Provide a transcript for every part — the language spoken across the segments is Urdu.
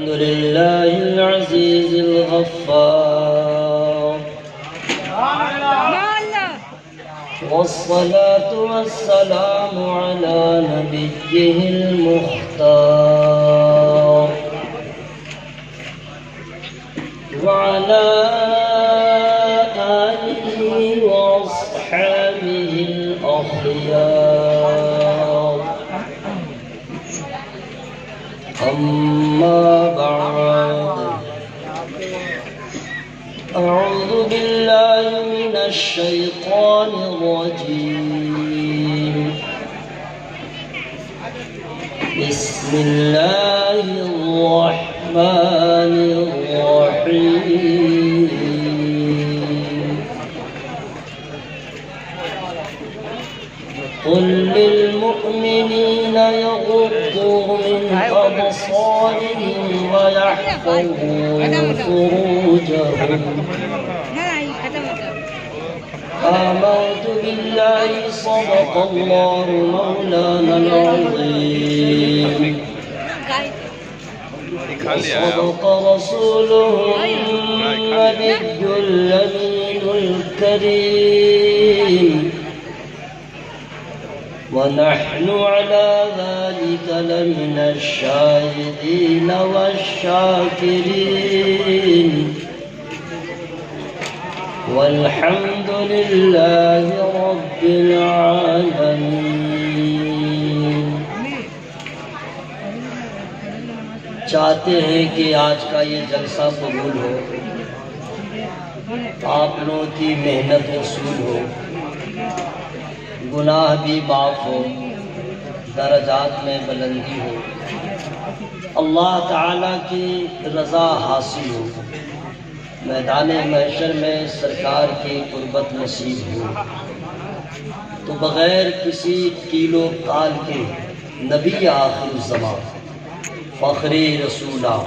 الحمد لله العزيز الغفار والصلاة والسلام على نبيه المختار وعلى آله وأصحابه الأخيار أما بعد أعوذ بالله من الشيطان الرجيم بسم الله الرحمن الرحيم قل للمؤمنين يغضوا من أبصارهم ويحفظوا فروجهم آمنت بالله صدق الله مولانا العظيم وصدق رسوله النبي الأمين الكريم ونحن على ذلك لمن الشاهدين والشاكرين والحمد لله رب العالمين. چاہتے ہیں کہ آج کا یہ جلسہ قبول ہو، آپ لوگوں کی محنت وصول ہو، گناہ بھی معاف ہو، درجات میں بلندی ہو، اللہ تعالیٰ کی رضا حاصل ہو، میدان محشر میں سرکار کی قربت نصیب ہو. تو بغیر کسی کیل و کال کے نبی آخر الزمان، فخر رسولہ،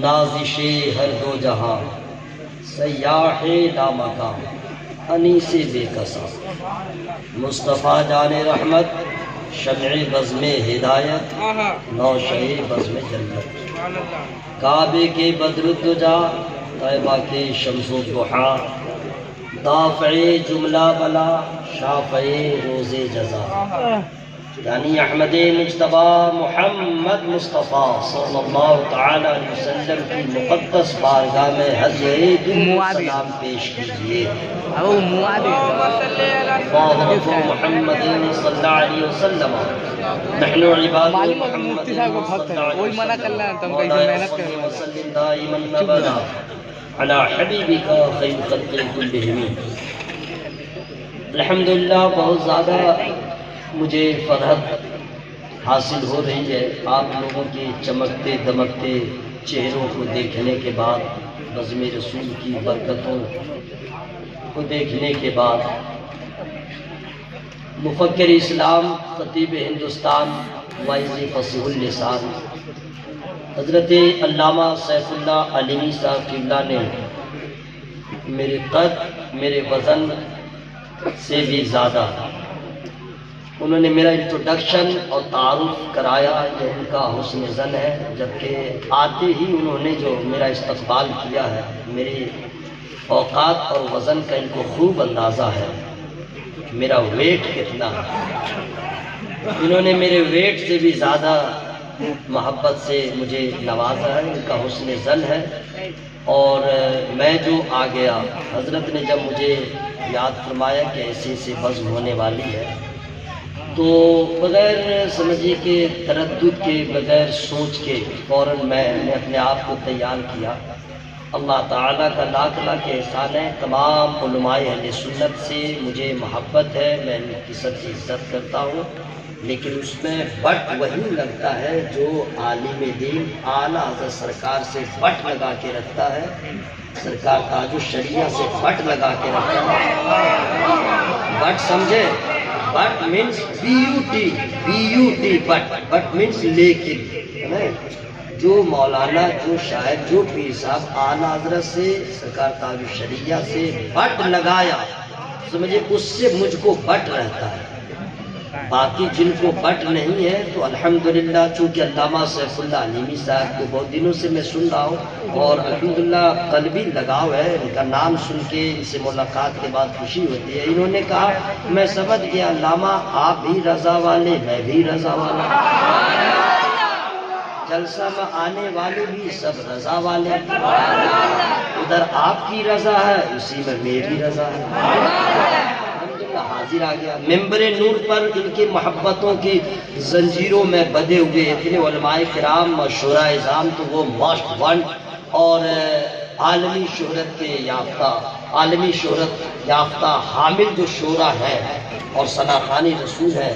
نازش ہر دو جہاں، سیاح لامکان، انیس بے کساں، مصطفیٰ جان رحمت، شمع بزم ہدایت، نوشہ بزم جنت، کعبے کے بدر الدجا، طیبہ کے شمس الضحیٰ، دافع جملہ بلا، شافع روز جزا، یعنی احمد مجتبی محمد مصطفیٰ صلی اللہ تعالی علیہ وسلم کی مقدس بارگاہ میں حضرت سلام پیش کیجئے. محمد صلی اللہ علیہ وسلم نحن عباد محمد صلی اللہ علیہ وسلم دائما ابدا على حبیبک خیر خلق کلہم. الحمدللہ بہت زیادہ مجھے فرحت حاصل ہو رہی ہے آپ لوگوں کے چمکتے دمکتے چہروں کو دیکھنے کے بعد، بزم رسول کی برکتوں کو دیکھنے کے بعد. مفکر اسلام، خطیب ہندوستان، واعظ فصیح اللسان حضرت علامہ سیف اللہ علیمی صاحب قبلہ نے میرے قد، میرے وزن سے بھی زیادہ انہوں نے میرا انٹروڈکشن اور تعارف کرایا. یہ ان کا حسن ظن ہے، جبکہ آتے ہی انہوں نے جو میرا استقبال کیا ہے، میری اوقات اور وزن کا ان کو خوب اندازہ ہے، میرا ویٹ کتنا ہے. انہوں نے میرے ویٹ سے بھی زیادہ محبت سے مجھے نوازا ہے، ان کا حسن ظن ہے. اور میں جو آ گیا، حضرت نے جب مجھے یاد فرمایا کہ ایسی ایسی بزم ہونے والی ہے، تو بغیر سمجھے کہ تردد کے، بغیر سوچ کے فوراً میں نے اپنے آپ کو تیار کیا. اللہ تعالیٰ کا لاکھ لاکھ احسان ہے. تمام علماء اہل سنت سے مجھے محبت ہے، میں ان کی سب سے عزت کرتا ہوں، لیکن اس میں بٹ وہی لگتا ہے جو عالم دین اعلیٰ حضرت سرکار سے بٹ لگا کے رکھتا ہے، سرکار تاج الشریعہ سے بٹ لگا کے رکھتا ہے. بٹ سمجھے؟ But means beauty, but means لیکن. جو مولانا، جو شاعر، جو پیر صاحب اعلیٰ حضرت سے سرکار تاج الشریعہ سے بٹ لگایا، سمجھے اس سے مجھ کو بٹ رہتا ہے. باقی جن کو بٹ نہیں ہے تو الحمدللہ چونکہ علامہ سیف اللہ علیمی صاحب کو بہت دنوں سے میں سن رہا ہوں اور الحمدللہ قلبی لگاؤ ہے، ان کا نام سن کے ان سے ملاقات کے بعد خوشی ہوتی ہے۔ انہوں نے کہا میں سمجھ گیا علامہ آپ بھی رضا والے میں بھی رضا والا، جلسہ میں آنے والے بھی سب رضا والے، ادھر آپ کی رضا ہے اسی میں میری رضا ہے، الحمدللہ حاضر آ گیا۔ ممبر نور پر ان کی محبتوں کی زنجیروں میں بدے ہوئے اتنے علماء کرام اور شورا اعظام تو وہ موسٹ ون اور عالمی شہرت کے یافتہ، عالمی شہرت یافتہ حامل جو شورا ہے اور ثناخانی رسول ہے،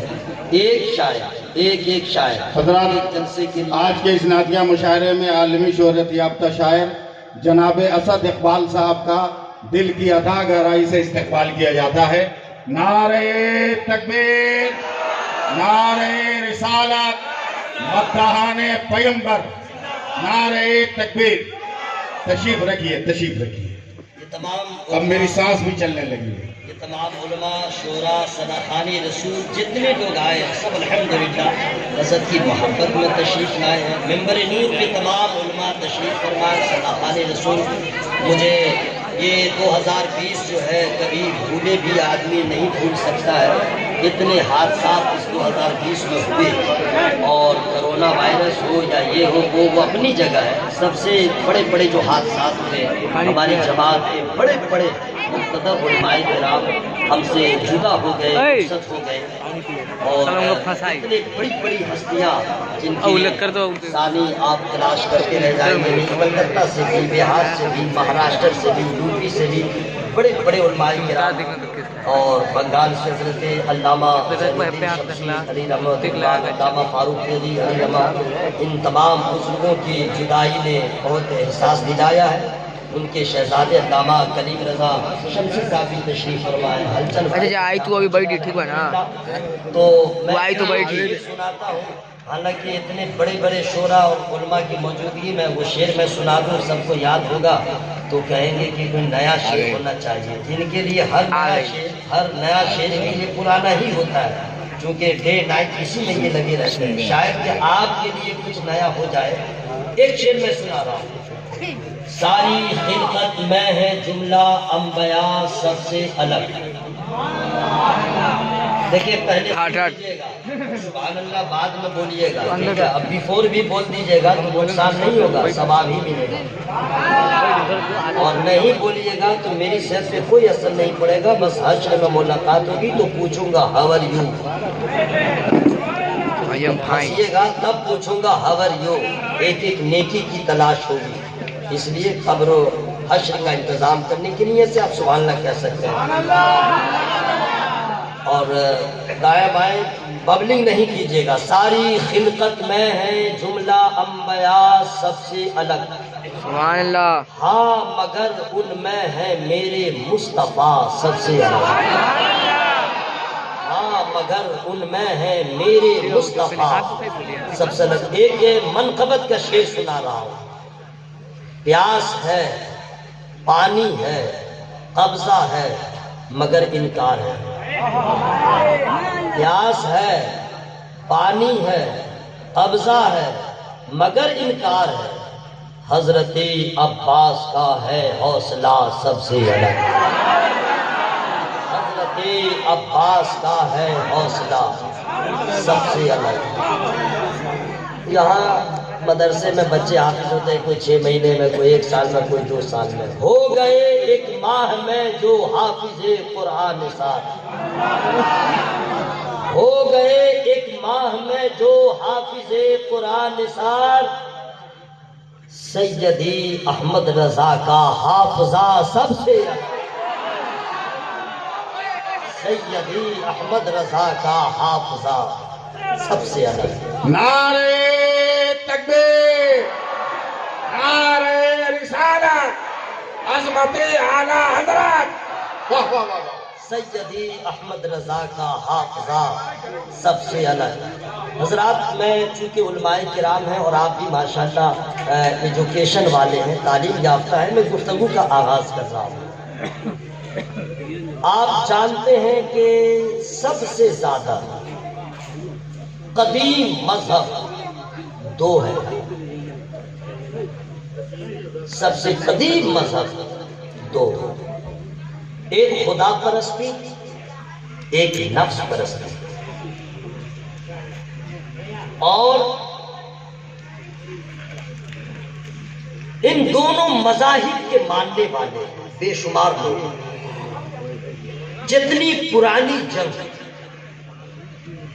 ایک شاعر ایک شاعر حضرات جلسے کے آج کے اس نعتیہ مشاعرے میں عالمی شہرت یافتہ شاعر جناب اسد اقبال صاحب کا دل کی عطا گہرائی سے استقبال کیا جاتا ہے۔ نعرہ تکبیر، نعرہ رسالت، مداحان پیغمبر، نعرہ تکبیر۔ تشریف رکھیے، تشریف رکھیے، یہ تمام اب میری سانس بھی چلنے لگی ہے۔ یہ تمام علماء شورا ثناخانی رسول جتنے لوگ آئے ہیں سب الحمدللہ حضرت کی محبت میں تشریف لائے ہیں۔ ممبر نور کے تمام علماء تشریف فرمائے، ثناخانی رسول۔ مجھے یہ 2020 جو ہے کبھی بھولے بھی آدمی نہیں بھول سکتا ہے، اتنے حادثات اس 2020 میں ہوئے، اور کرونا وائرس ہو یا یہ ہو وہ اپنی جگہ ہے۔ سب سے بڑے بڑے جو حادثات ہوئے ہماری جماعت کے بڑے بڑے مقتدر علماء کرام ہم سے جدا ہو گئے، رخصت ہو گئے، اور اتنے بڑی بڑی ہستیاں جن کی ثانی آپ تلاش کرتے رہ جائیں گے، کلکتہ سے بھی، بہار سے بھی، مہاراشٹر سے بھی، یو پی سے بھی بڑے بڑے علماء کرام، اور بنگال سے حضرت علامہ علی رحمۃ اللہ، علامہ فاروق علی رحمۃ، ان تمام بزرگوں کی جدائی نے بہت احساس دلایا ہے۔ ان کے شہزادے علامہ کلیم رضا شمسی صاحب بھی تشریف فرمائے، ہلچل اچھا آئی تو ابھی بڑی ٹھیک ہے نا، تو میں آئی تو بڑی ٹھیک سناتا ہوں، حالانکہ اتنے بڑے بڑے شعراء اور علماء کی موجودگی میں وہ شعر میں سنا دوں سب کو یاد ہوگا تو کہیں گے کہ کوئی نیا شعر ہونا چاہیے، جن کے لیے ہر نیا شعر کے لیے پرانا ہی ہوتا ہے، چونکہ ڈے نائٹ اسی میں یہ لگے رہتے ہیں۔ شاید کہ آپ کے لیے کچھ نیا ہو جائے۔ ایک شعر میں سنا رہا ہوں۔ ساری خلقت میں ہے جملہ انبیاء سب سے الگ۔ دیکھیے پہلے بولیے گا سبحان اللہ، بعد میں بولیے گا، ٹھیک ہے؟ اب بیفور بھی بول دیجیے گا تو نقصان نہیں ہوگا، ثواب ہی ملے گا، اور نہیں بولیے گا تو میری صحت پہ کوئی اثر نہیں پڑے گا، بس حشر میں ملاقات ہوگی تو پوچھوں گا ہاؤ آر یو، ہنسیے گا تب پوچھوں گا ہاؤ آر یو، ایک ایک نیکی کی تلاش ہوگی، اس لیے قبر و حشر کا انتظام کرنے کی نیت سے آپ سبحان اللہ کہہ سکتے ہیں، اور دائیں بائیں ببلنگ نہیں کیجیے گا۔ ساری خلقت میں ہے جملہ انبیاء سب سے الگ، سبحان اللہ، ہاں مگر ان میں ہے میرے مصطفیٰ سب سے الگ، ہاں مگر ان میں ہے میرے مصطفیٰ سب سے الگ۔ ایک منقبت کا شعر سنا رہا ہوں۔ پیاس ہے، پانی ہے، قبضہ ہے، مگر انکار ہے۔ پیاس ہے، پانی ہے، قبضہ ہے، مگر انکار ہے۔ حضرت عباس کا ہے حوصلہ سب سے الگ، حضرت عباس کا ہے حوصلہ سب سے الگ۔ یہاں مدرسے میں بچے حافظ ہوتے ہیں، کوئی 6 مہینے میں، کوئی 1 سال میں، کوئی 2 سال میں۔ ہو گئے 1 ماہ میں جو حافظ قرآن نثار، ہو گئے 1 ماہ میں جو حافظ قرآن نثار، سیدی احمد رضا کا حافظہ سب سے سیدی احمد رضا کا حافظہ سب سے الگ۔ نعرہ تکبیر، نعرہ رسالت، عظمت اعلی حضرت، واہ واہ واہ، سیدی احمد رضا کا حافظہ سب سے الگ۔ حضرات میں چونکہ علماء کرام ہیں اور آپ بھی ماشاءاللہ ایجوکیشن والے ہیں، تعلیم یافتہ ہیں، میں گفتگو کا آغاز کر رہا ہوں۔ آپ جانتے ہیں کہ سب سے زیادہ قدیم مذہب دو ہے، سب سے قدیم مذہب دو، ایک خدا پرستی، ایک نفس پرستی۔ اور ان دونوں مذاہب کے ماننے والے بے شمار لوگ، جتنی پرانی جنگ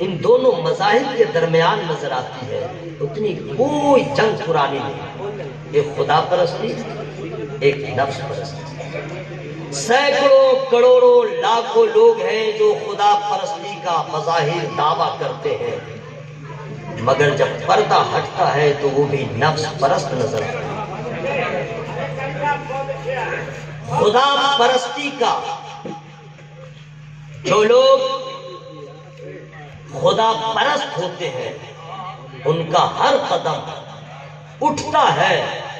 ان دونوں مذاہب کے درمیان نظر آتی ہے اتنی کوئی جنگ پرانی نہیں، ایک خدا پرستی، ایک نفس پرستی۔ سینکڑوں کروڑوں لاکھوں لوگ ہیں جو خدا پرستی کا بظاہر دعویٰ کرتے ہیں، مگر جب پردہ ہٹتا ہے تو وہ بھی نفس پرست نظر آتا ہے۔ خدا پرستی کا جو لوگ خدا پرست ہوتے ہیں ان کا ہر قدم اٹھتا ہے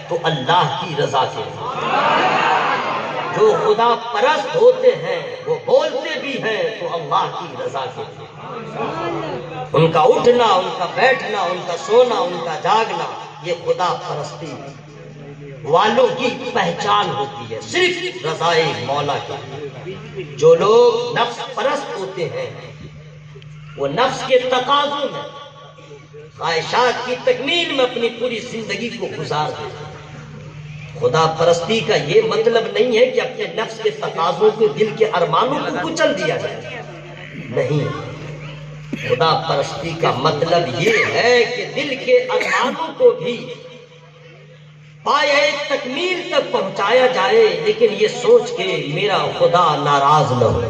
تو اللہ کی رضا کے لیے، جو خدا پرست ہوتے ہیں وہ بولتے بھی ہیں تو اللہ کی رضا کے لیے، ان کا اٹھنا، ان کا بیٹھنا، ان کا سونا، ان کا جاگنا، یہ خدا پرستی والوں کی پہچان ہوتی ہے، صرف رضائے مولا کی۔ جو لوگ نفس پرست ہوتے ہیں وہ نفس کے تقاضوں میں، خواہشات کی تکمیل میں اپنی پوری زندگی کو گزار دیتے ہیں۔ خدا پرستی کا یہ مطلب نہیں ہے کہ اپنے نفس کے تقاضوں کو، دل کے ارمانوں کو کچل دیا جائے، نہیں، خدا پرستی کا مطلب یہ ہے کہ دل کے ارمانوں کو بھی پائے تکمیل تک پہنچایا جائے، لیکن یہ سوچ کے میرا خدا ناراض نہ ہو،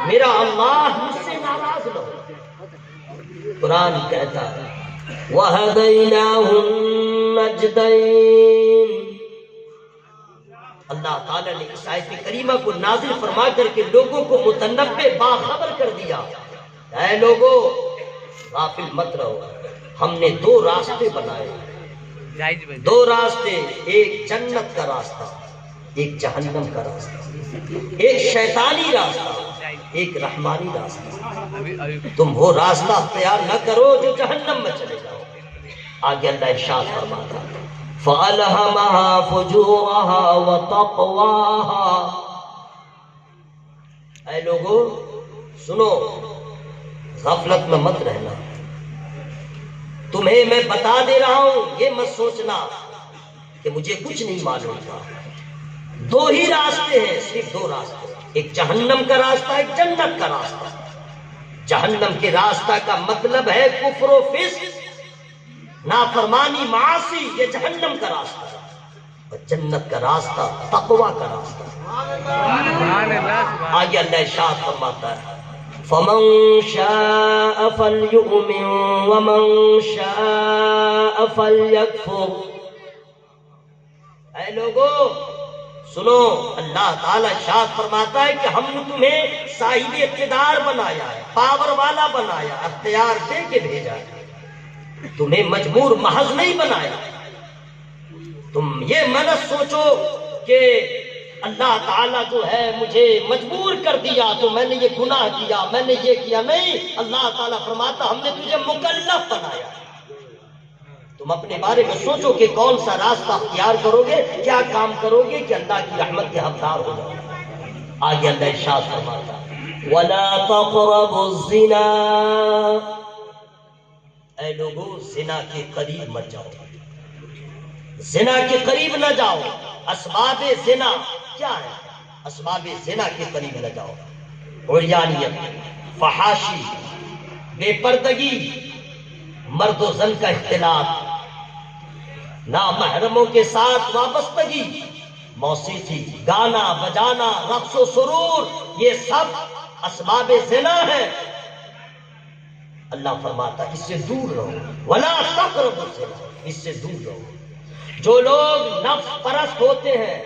میرا اللہ مجھ سے ناراض نہ ہو۔ قرآن کہتا ہے وَهَدَيْنَاهُ النَّجْدَيْنِ، اللہ تعالیٰ نے اس آیت کریمہ کو نازل فرما کر کے لوگوں کو متنبع باخبر کر دیا، اے لوگو غافل مت رہو، ہم نے دو راستے بنائے، دو راستے، ایک جنت کا راستہ، ایک جہنم کا راستہ، ایک شیطانی راستہ، ایک رحمانی راستہ۔ تم وہ راستہ اختیار نہ کرو جو جہنم میں چلے جاؤ۔ آگے اللہ ارشاد فرماتا فَأَلْهَمَهَا فُجُورَهَا وَتَقْوَاهَا، اے لوگو سنو، غفلت میں مت رہنا، تمہیں میں بتا دے رہا ہوں، یہ مت سوچنا کہ مجھے کچھ نہیں معلوم تھا۔ دو ہی راستے ہیں، صرف دو راستے، ایک جہنم کا راستہ، ایک جنت کا راستہ۔ جہنم کے راستہ کا مطلب ہے کفر و فسق، نافرمانی، معاصی، یہ جہنم کا راستہ ہے، اور جنت کا راستہ تقوی کا راستہ ہے۔ آگے اللہ ارشاد فرماتا ہے فَمَن شَاءَ فَلْيُؤْمِن وَمَن شَاءَ فَلْيَكْفُرْ، اے لوگو سنو، اللہ تعالیٰ ارشاد فرماتا ہے کہ ہم نے تمہیں صاحب اقتدار بنایا ہے، پاور والا بنایا، اختیار دے کے بھیجا ہے، تمہیں مجبور محض نہیں بنایا۔ تم یہ مت سوچو کہ اللہ تعالیٰ جو ہے مجھے مجبور کر دیا تو میں نے یہ گناہ کیا، میں نے یہ کیا، نہیں، اللہ تعالیٰ فرماتا ہم نے تجھے مکلف بنایا۔ تم اپنے بارے میں سوچو کہ کون سا راستہ اختیار کرو گے، کیا کام کرو گے کہ اللہ کی رحمت کے حقدار ہو جاؤ۔ آگے اللہ ارشاد فرماتا وَلَا تَقْرَبُوا الزِّنَا، اے لوگو زنا کے قریب مت جاؤ، زنا کے قریب نہ جاؤ۔ اسباب زنا کیا ہے؟ اسباب زنا کے قریب نہ جاؤ، عریانیت، فحاشی، بے پردگی، مرد و زن کا اختلاط، نامحرموں کے ساتھ وابستگی، موسیقی، گانا بجانا، رقص و سرور، یہ سب اسباب زنا ہے۔ اللہ فرماتا اس سے دور رہو، ولا تقربوا الزنا، اس سے دور رہو۔ جو لوگ نفس پرست ہوتے ہیں،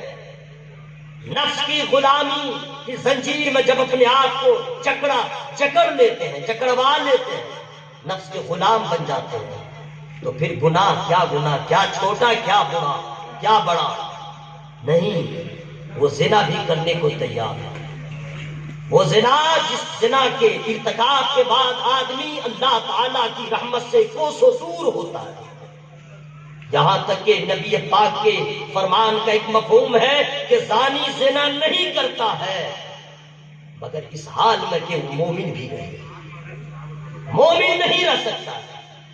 نفس کی غلامی کی زنجیر میں جب اپنے آپ کو جکڑ لیتے ہیں، جکڑوا لیتے ہیں، نفس کے غلام بن جاتے ہیں، تو پھر گناہ، کیا چھوٹا، کیا بڑا، کیا بڑا نہیں، وہ زنا بھی کرنے کو تیار ہے۔ وہ زنا جس زنا کے ارتکاب کے بعد آدمی اللہ تعالیٰ کی رحمت سے کوسوں دور ہوتا ہے، یہاں تک کہ نبی پاک کے فرمان کا ایک مفہوم ہے کہ زانی زنا نہیں کرتا ہے مگر اس حال میں کہ وہ مومن بھی رہے، مومن نہیں رہ سکتا۔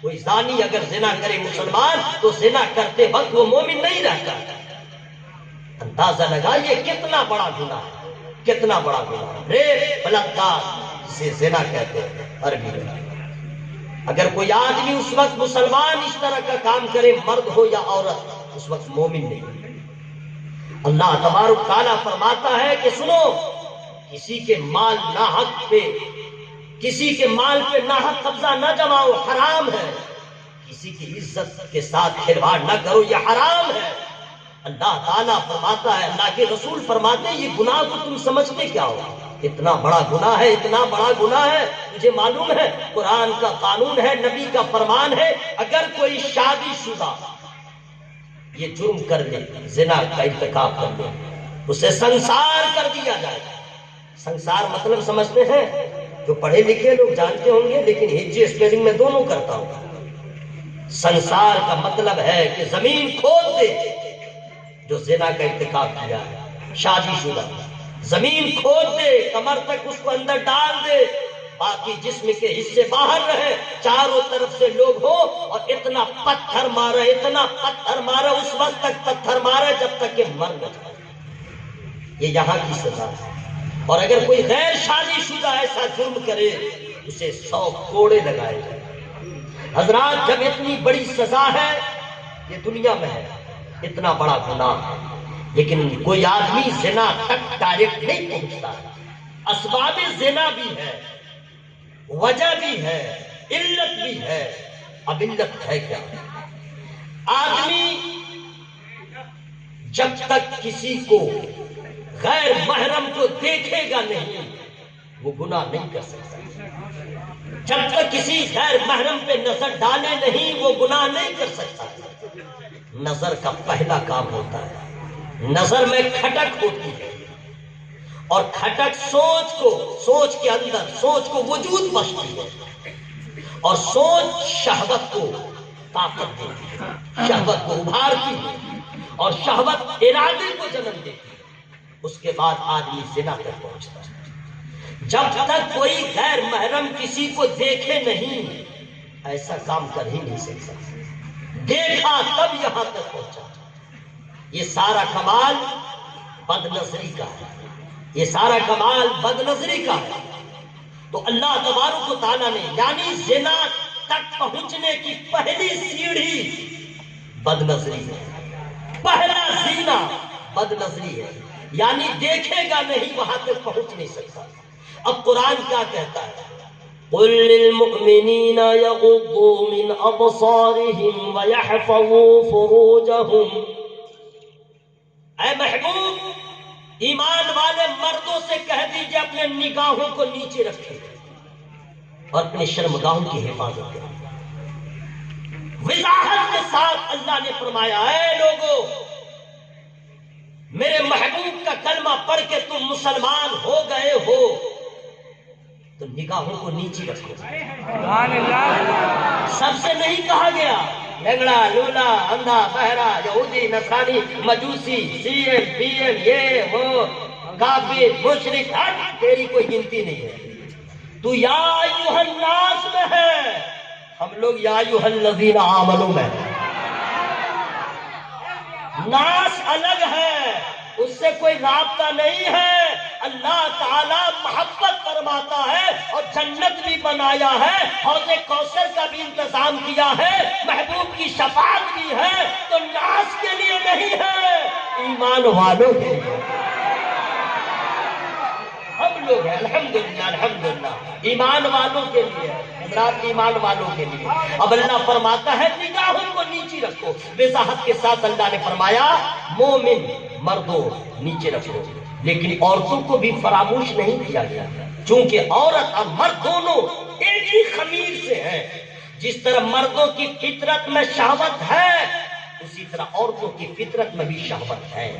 کوئی زانی اگر زنا کرے مسلمان تو زنا کرتے وقت وہ مومن نہیں رہتا۔ اندازہ لگائیے کتنا بڑا گناہ ہے، کتنا بڑا گناہ ہے۔ ریپ، بلاکار، جسے زنا کہتے ہیں عربی میں۔ اگر کوئی آدمی اس وقت مسلمان اس طرح کا کام کرے، مرد ہو یا عورت، اس وقت مومن نہیں۔ اللہ تبارک تعالیٰ فرماتا ہے کہ سنو، کسی کے مال ناحق پہ، کسی کے مال پہ ناحق قبضہ نہ جماؤ، حرام ہے۔ کسی کی عزت کے ساتھ کھلواڑ نہ کرو، یہ حرام ہے۔ اللہ تعالیٰ فرماتا ہے، اللہ کے رسول فرماتے ہیں، یہ گناہ کو تم سمجھتے کیا ہو؟ اتنا بڑا گناہ ہے، اتنا بڑا گناہ ہے۔ مجھے معلوم ہے قرآن کا قانون ہے، نبی کا فرمان ہے، اگر کوئی شادی شدہ یہ جرم کر لے، زنا کا ارتکاب کر لے، اسے سنسار کر دیا جائے۔ سنسار مطلب سمجھتے ہیں؟ جو پڑھے لکھے لوگ جانتے ہوں گے، لیکن ہجے اسپیلنگ میں دونوں کرتا ہوں۔ سنسار کا مطلب ہے کہ زمین کھود دے، جو زنا کا ارتکاب کیا ہے، شادی شدہ زمین کھود دے، کمر تک اس کو اندر ڈال دے، باقی جسم کے حصے باہر رہے، چاروں طرف سے لوگ ہو، اور اتنا پتھر مارا، اتنا پتھر مارا، اس وقت تک پتھر مارا جب تک کہ مر نہ جائے۔ یہ یہاں کی سزا ہے۔ اور اگر کوئی غیر شادی شدہ ایسا جرم کرے، اسے 100 کوڑے لگائے جائیں۔ حضرات، جب اتنی بڑی سزا ہے، یہ دنیا میں ہے، اتنا بڑا گناہ، لیکن کوئی آدمی زنا تک ڈائریکٹ نہیں پہنچتا۔ اسباب زنا بھی ہے، وجہ بھی ہے، علت بھی ہے۔ اب علت ہے کیا؟ آدمی جب تک کسی کو غیر محرم کو دیکھے گا نہیں، وہ گناہ نہیں کر سکتا۔ جب تک کسی غیر محرم پہ نظر ڈالے نہیں، وہ گناہ نہیں کر سکتا۔ نظر کا پہلا کام ہوتا ہے، نظر میں کھٹک ہوتی ہے، اور کھٹک سوچ کے اندر سوچ کو وجود بخشتی ہے، اور سوچ شہوت کو طاقت دیتی ہے، شہوت کو ابھارتی ہے، اور شہوت ارادے کو جنم دیتی ہے۔ اس کے بعد آدمی زنا تک پہنچتا ہے۔ جب تک کوئی غیر محرم کسی کو دیکھے نہیں، ایسا کام کر ہی نہیں سکتا۔ دیکھا تب یہاں تک پہنچا۔ یہ سارا کمال بد نظری کا ہے، یہ سارا کمال بد نظری کا ہے۔ تو اللہ تبارک و تعالیٰ نے، یعنی زنا تک پہنچنے کی پہلی سیڑھی بد نظری ہے، پہلا زنا بد نظری ہے، یعنی دیکھے گا نہیں وہاں تک پہنچ نہیں سکتا۔ اب قرآن کیا کہتا ہے؟ قل للمؤمنین یغضوا من ابصارهم ویحفظوا فروجهم۔ اے محبوب، ایمان والے مردوں سے کہہ دیجئے اپنے نگاہوں کو نیچے رکھیں اور اپنے شرمگاہوں کی حفاظت کریں۔ وضاحت کے ساتھ اللہ نے فرمایا، اے لوگو، میرے محبوب کا کلمہ پڑھ کے تم مسلمان ہو گئے ہو تو نگاہوں کو نیچے رکھو۔ سب سے نہیں کہا گیا لنگڑا، لولا، اندھا، بہرا، یہودی، نصرانی، مجوسی، سی ایم، پی ایم، یہ وہ، کافر، مشرک، تیری کوئی گنتی نہیں ہے۔ تو یا ایھا الناس میں ہے، ہم لوگ یا ایھا الذین آمنوا میں ہیں۔ ناس الگ ہے، اس سے کوئی رابطہ نہیں ہے۔ اللہ تعالیٰ محبت فرماتا ہے اور جنت بھی بنایا ہے، حوض کوثر کا بھی انتظام کیا ہے، محبوب کی شفاعت بھی ہے، تو ناس کے لیے نہیں ہے، ایمان والوں کے لیے۔ ہم لوگ ہیں، الحمدللہ الحمدللہ، ایمان والوں کے لیے، حضرات ایمان والوں کے لیے۔ اب اللہ فرماتا ہے نگاہوں کو نیچے رکھو۔ وضاحت کے ساتھ اللہ نے فرمایا مومن مردوں نیچے رکھو، لیکن عورتوں کو بھی فراموش نہیں کیا گیا، چونکہ عورت اور مرد دونوں ایک ہی خمیر سے ہیں۔ جس طرح مردوں کی فطرت میں شہوت ہے، اسی طرح عورتوں کی فطرت میں بھی شہوت ہے۔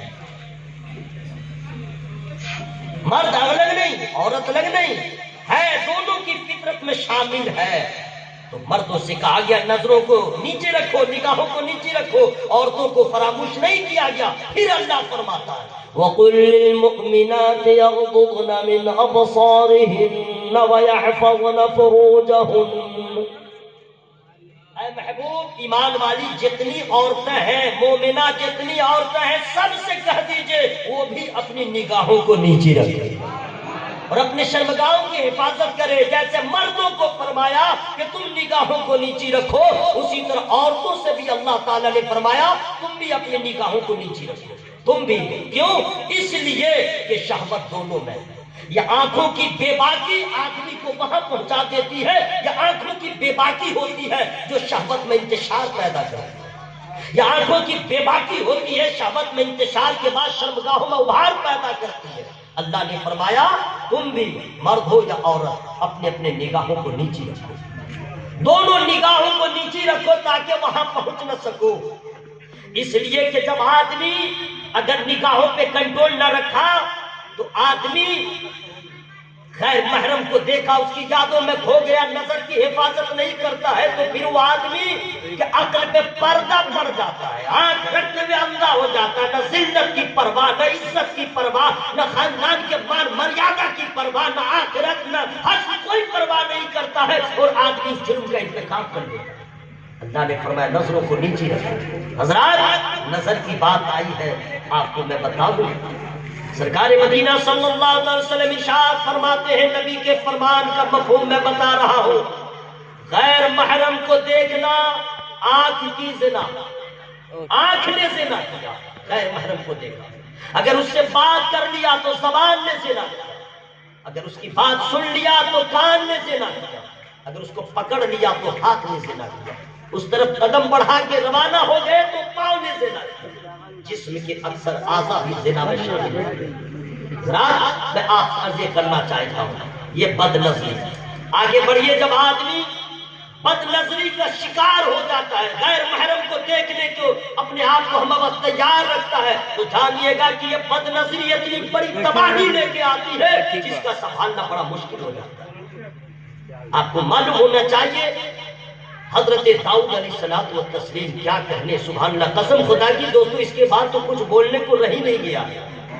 مرد الگ نہیں، عورت الگ نہیں ہے، دونوں کی فطرت میں شامل ہے۔ تو مردوں سے کہا گیا نظروں کو نیچے رکھو، نگاہوں کو نیچے رکھو، عورتوں کو فراموش نہیں کیا گیا۔ پھر اللہ فرماتا ہے وَقُلْ لِلْمُؤْمِنَاتِ يَغْضُضْنَ مِنْ أَبْصَارِهِنَّ وَيَحْفَظْنَ فُرُوجَهُنَّ۔ اے محبوب، ایمان والی جتنی عورتیں ہیں، مومنہ جتنی عورتیں ہیں، سب سے کہہ دیجئے وہ بھی اپنی نگاہوں کو نیچے رکھیں اور اپنے شرمگاہوں کی حفاظت کرے۔ جیسے مردوں کو فرمایا کہ تم نگاہوں کو نیچی رکھو، اسی طرح عورتوں سے بھی اللہ تعالیٰ نے فرمایا تم بھی اپنی نگاہوں کو نیچی رکھو۔ تم بھی کیوں؟ اس لیے کہ شہوت دونوں میں ہے۔ یہ آنکھوں کی بے باکی آدمی کو وہاں پہنچا دیتی ہے، یہ آنکھوں کی بے باکی ہوتی ہے جو شہوت میں انتشار پیدا کرتی ہے۔ یہ آنکھوں کی بے باکی ہوتی ہے، شہوت میں انتشار کے بعد شرمگاہوں میں ابھار پیدا کرتی ہے۔ اللہ نے فرمایا تم بھی مرد ہو یا عورت اپنے اپنے نگاہوں کو نیچی رکھو، دونوں نگاہوں کو نیچی رکھو تاکہ وہاں پہنچ نہ سکو۔ اس لیے کہ جب آدمی اگر نگاہوں پہ کنٹرول نہ رکھا تو آدمی غیر محرم کو دیکھا، اس کی یادوں میں کھو گیا، نظر کی حفاظت نہیں کرتا ہے تو پھر وہ آدمی کہ عقل پہ پردہ پڑ جاتا ہے، آنکھ رکھتے ہوئے اندھا ہو جاتا ہے، نہ ذلت کی پرواہ، نہ عزت کی پرواہ، نہ خاندان کے مان مریادہ کی پرواہ، نہ آخرت، نہ حج، کوئی پرواہ نہیں کرتا ہے اور آدمی اس جرم کا ارتکاب کر دیتا ہے۔ اللہ نے فرمایا نظروں کو نیچی رکھو۔ حضرات نظر کی بات آئی ہے، آپ کو میں بتا دوں، سرکار مدینہ صلی اللہ علیہ وسلم ارشاد فرماتے ہیں، نبی کے فرمان کا مفہوم میں بتا رہا ہوں، غیر محرم کو دیکھنا آنکھ کی زنا، آنکھ نے زنا کیا، غیر محرم کو دیکھا، اگر اس سے بات کر لیا تو زبان نے زنا کیا، اگر اس کی بات سن لیا تو کان نے زنا کیا، اگر اس کو پکڑ لیا تو ہاتھ نے زنا کیا، اس طرف قدم بڑھا کے روانہ ہو گئے تو پاؤں نے زنا کیا۔ جسم کے اکثر اعضاء بھی زنا میں شامل ہیں۔ رات میں آپ سے عرض کرنا چاہتا ہوں، یہ بد نظری، آگے بڑھیے، جب آدمی بد نظری کا شکار ہو جاتا ہے، غیر محرم کو دیکھنے کو اپنے آپ کو ہم وقت تیار رکھتا ہے، تو جانیے گا کہ یہ بد نظری اتنی بڑی تباہی لے کے آتی ہے جس کا سنبھالنا بڑا مشکل ہو جاتا ہے۔ آپ کو معلوم ہونا چاہیے حضرت داؤد علیہ السلام کیا کہنے، سبحان اللہ، قسم خدا کی دوستو اس کے بعد تو کچھ بولنے کو رہ ہی نہیں گیا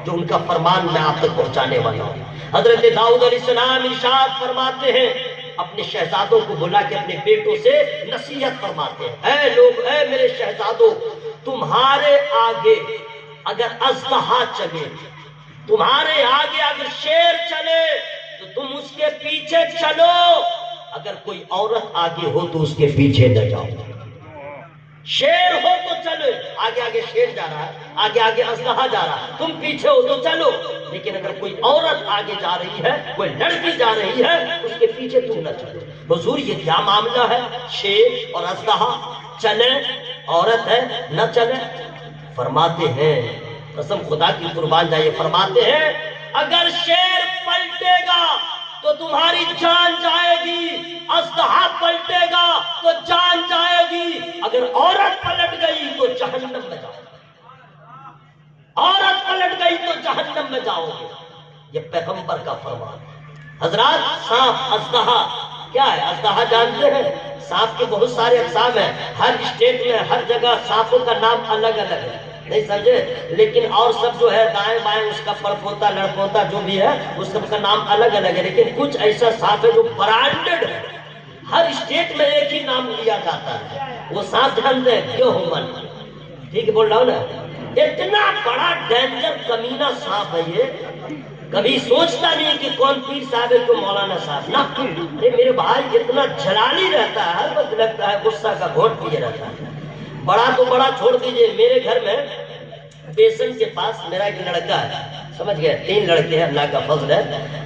جو ان کا فرمان میں آپ تک پہنچانے والا ہوں۔ حضرت داؤد علیہ السلام ارشاد فرماتے ہیں، اپنے شہزادوں کو بلا کے اپنے بیٹوں سے نصیحت فرماتے ہیں، اے لوگ، اے میرے شہزادوں، تمہارے آگے اگر اژدہا چلے، تمہارے آگے اگر شیر چلے تو تم اس کے پیچھے چلو، اگر کوئی عورت آگے ہو تو اس کے پیچھے نہ جاؤ۔ شیر ہو تو چلو، آگے آگے شیر جا رہا ہے، آگے آگے اژدہا جا رہا ہے، تم پیچھے ہو تو چلو، لیکن اگر کوئی عورت آگے جا رہی ہے، کوئی لڑکی جا رہی ہے، اس کے پیچھے تم نہ چلو۔ حضور یہ کیا معاملہ ہے؟ شیر اور اژدہا، چلیں عورت ہے نہ چلیں؟ فرماتے ہیں، قسم خدا کی قربان جائیے، فرماتے ہیں اگر شیر پلٹے گا تو تمہاری جان جائے گی، اژدہا پلٹے گا تو جان جائے گی، اگر عورت پلٹ گئی تو جہنم میں جاؤ گے، عورت پلٹ گئی تو جہنم میں جاؤ گے، یہ پیغمبر کا فرمان ہے۔ حضرات سانپ، اژدہا کیا ہے؟ اژدہا جانتے ہیں؟ سانپ کے بہت سارے اقسام ہیں، ہر اسٹیٹ میں ہر جگہ سانپوں کا نام الگ الگ ہے، نہیں سمجھے؟ لیکن اور سب جو ہے دائیں بائیں اس کا پرپوتا لڑپوتا جو بھی ہے اس سب کا نام الگ الگ ہے، لیکن کچھ ایسا سانپ ہے جو برانڈڈ ہے، ہر اسٹیٹ میں ایک ہی نام لیا جاتا ہے، وہ سانپ جانتے ہیں؟ ہیومن، ٹھیک ہے بول رہا ہوں نا؟ اتنا بڑا ڈینجر کمینہ سانپ ہے یہ، کبھی سوچتا نہیں کہ کون پیر صاحب ہے کو مولانا صاحب، نہ میرے بھائی اتنا جلالی رہتا ہے، ہر وقت لگتا ہے غصہ کا گھونٹ پیے رہتا ہے۔ بڑا تو بڑا چھوڑ دیجئے، میرے گھر میں بیسن کے پاس میرا ایک لڑکا ہے، سمجھ گئے، 3 لڑکے ہیں، اللہ کا فضل ہے،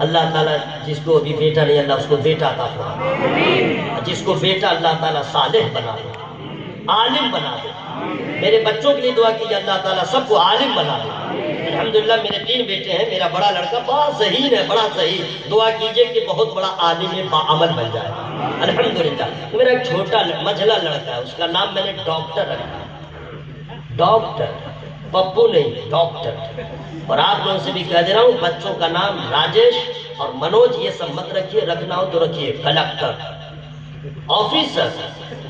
اللہ تعالیٰ جس کو ابھی بیٹا نہیں اللہ اس کو بیٹا عطا فرمائے، جس کو بیٹا اللہ تعالیٰ صالح بنا دے، عالم بنا دے، میرے بچوں کے لیے دعا کیجیے اللہ تعالیٰ سب کو عالم بنا دے۔ الحمدللہ میرے 3 بیٹے ہیں، میرا بڑا لڑکا بڑا ذہین ہے، بڑا ذہین، دعا کیجئے کہ بہت بڑا عالم باعمل بن جائے الحمدللہ۔ میرا ایک چھوٹا مجھلا لڑکا ہے، اس کا نام میں نے ڈاکٹر رکھا، ڈاکٹر، پپو نہیں ڈاکٹر. اور آپ لوگوں سے بھی کہہ دے رہا ہوں بچوں کا نام راجیش اور منوج یہ سب مت رکھیے, رکھنا ہو تو رکھیے کلکٹر, آفیسر,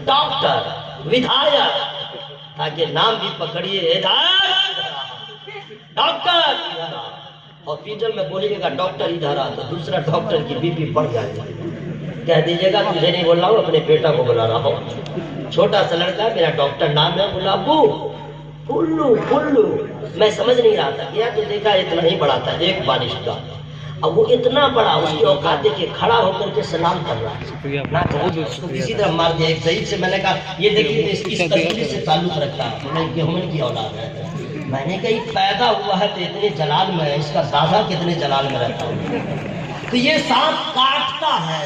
ڈاکٹر, ودھایک, تاکہ نام بھی پکڑیے ہدایت ڈاکٹر. ہاسپٹل میں بولیے گا ڈاکٹر ادھر آ, تو دوسرا ڈاکٹر کی بی پی بڑھ جائے گی. کہہ دیجیے گا تجھے نہیں بول رہا ہوں, اپنے بیٹا کو بلا رہا ہوں. چھوٹا سا لڑکا ہے, میرا ڈاکٹر نام ہے, بولا ابو پلو پلو. میں سمجھ نہیں رہا تھا, کیا تو دیکھا اتنا ہی بڑا تھا, ایک بالش کا. اب وہ اتنا بڑا, اس کی اوقات دیکھے کھڑا ہو کر کے سلام کر رہا ہے. اس کو کسی طرح مار دیا. ایک ضعیف سے میں نے کہا یہ دیکھیے اس تصویر سے تعلق رکھتا ہے, میں گہمن کی اولاد ہے. میں نے کہا یہ پیدا ہوا ہے تو اتنے جلال میں ہے, اس کا دادا کتنے جلال میں رہتا ہے. تو یہ سانپ کاٹتا ہے.